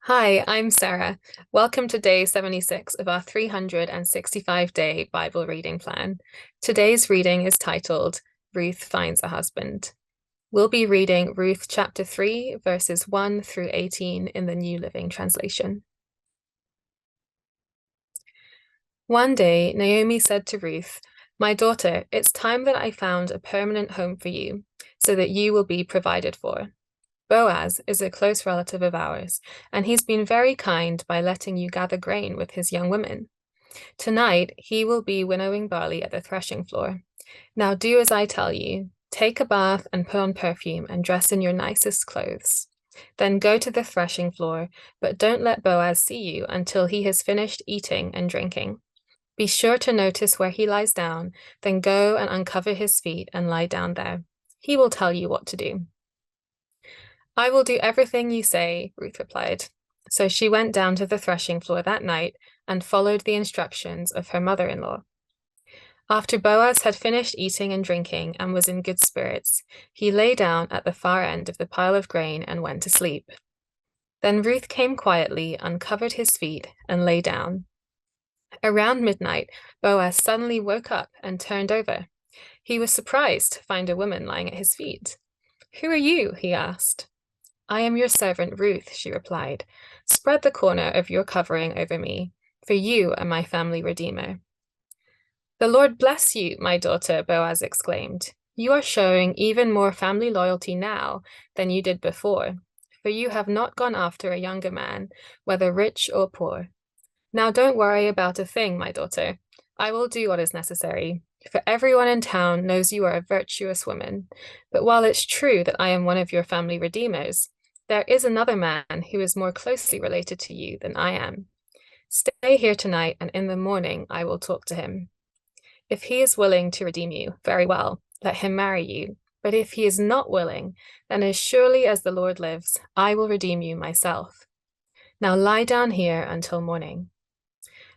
Hi, I'm Sarah. Welcome to day 76 of our 365-day Bible reading plan. Today's reading is titled Ruth Finds a Husband. We'll be reading Ruth chapter 3, verses 1 through 18 in the New Living Translation. One day, Naomi said to Ruth, "My daughter, it's time that I found a permanent home for you, so that you will be provided for. Boaz is a close relative of ours, and he's been very kind by letting you gather grain with his young women. Tonight, he will be winnowing barley at the threshing floor. Now do as I tell you. Take a bath and put on perfume and dress in your nicest clothes. Then go to the threshing floor, but don't let Boaz see you until he has finished eating and drinking. Be sure to notice where he lies down, then go and uncover his feet and lie down there. He will tell you what to do." "I will do everything you say," Ruth replied. So she went down to the threshing floor that night and followed the instructions of her mother-in-law. After Boaz had finished eating and drinking and was in good spirits, he lay down at the far end of the pile of grain and went to sleep. Then Ruth came quietly, uncovered his feet, and lay down. Around midnight, Boaz suddenly woke up and turned over. He was surprised to find a woman lying at his feet. "Who are you?" he asked. "I am your servant Ruth," she replied. "Spread the corner of your covering over me, for you are my family redeemer." "The Lord bless you, my daughter," Boaz exclaimed. "You are showing even more family loyalty now than you did before, for you have not gone after a younger man, whether rich or poor. Now don't worry about a thing, my daughter. I will do what is necessary, for everyone in town knows you are a virtuous woman. But while it's true that I am one of your family redeemers, there is another man who is more closely related to you than I am. Stay here tonight, and in the morning I will talk to him. If he is willing to redeem you, very well, let him marry you. But if he is not willing, then as surely as the Lord lives, I will redeem you myself. Now lie down here until morning."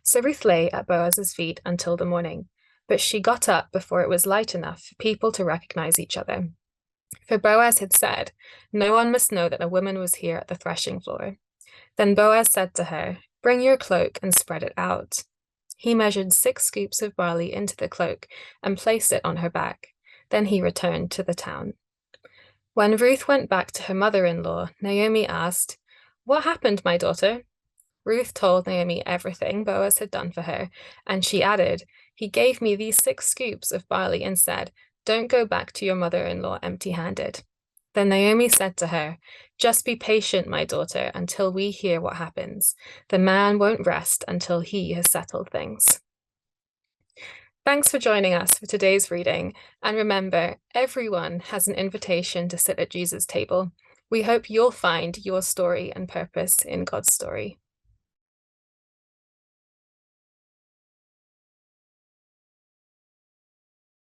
So Ruth lay at Boaz's feet until the morning, but she got up before it was light enough for people to recognize each other. For Boaz had said, "No one must know that a woman was here at the threshing floor." Then Boaz said to her, "Bring your cloak and spread it out." He measured 6 scoops of barley into the cloak and placed it on her back. Then he returned to the town. When Ruth went back to her mother-in-law, Naomi asked, "What happened, my daughter?" Ruth told Naomi everything Boaz had done for her, and she added, "He gave me these 6 scoops of barley and said, 'Don't go back to your mother-in-law empty-handed.'" Then Naomi said to her, "Just be patient, my daughter, until we hear what happens. The man won't rest until he has settled things." Thanks for joining us for today's reading. And remember, everyone has an invitation to sit at Jesus' table. We hope you'll find your story and purpose in God's story.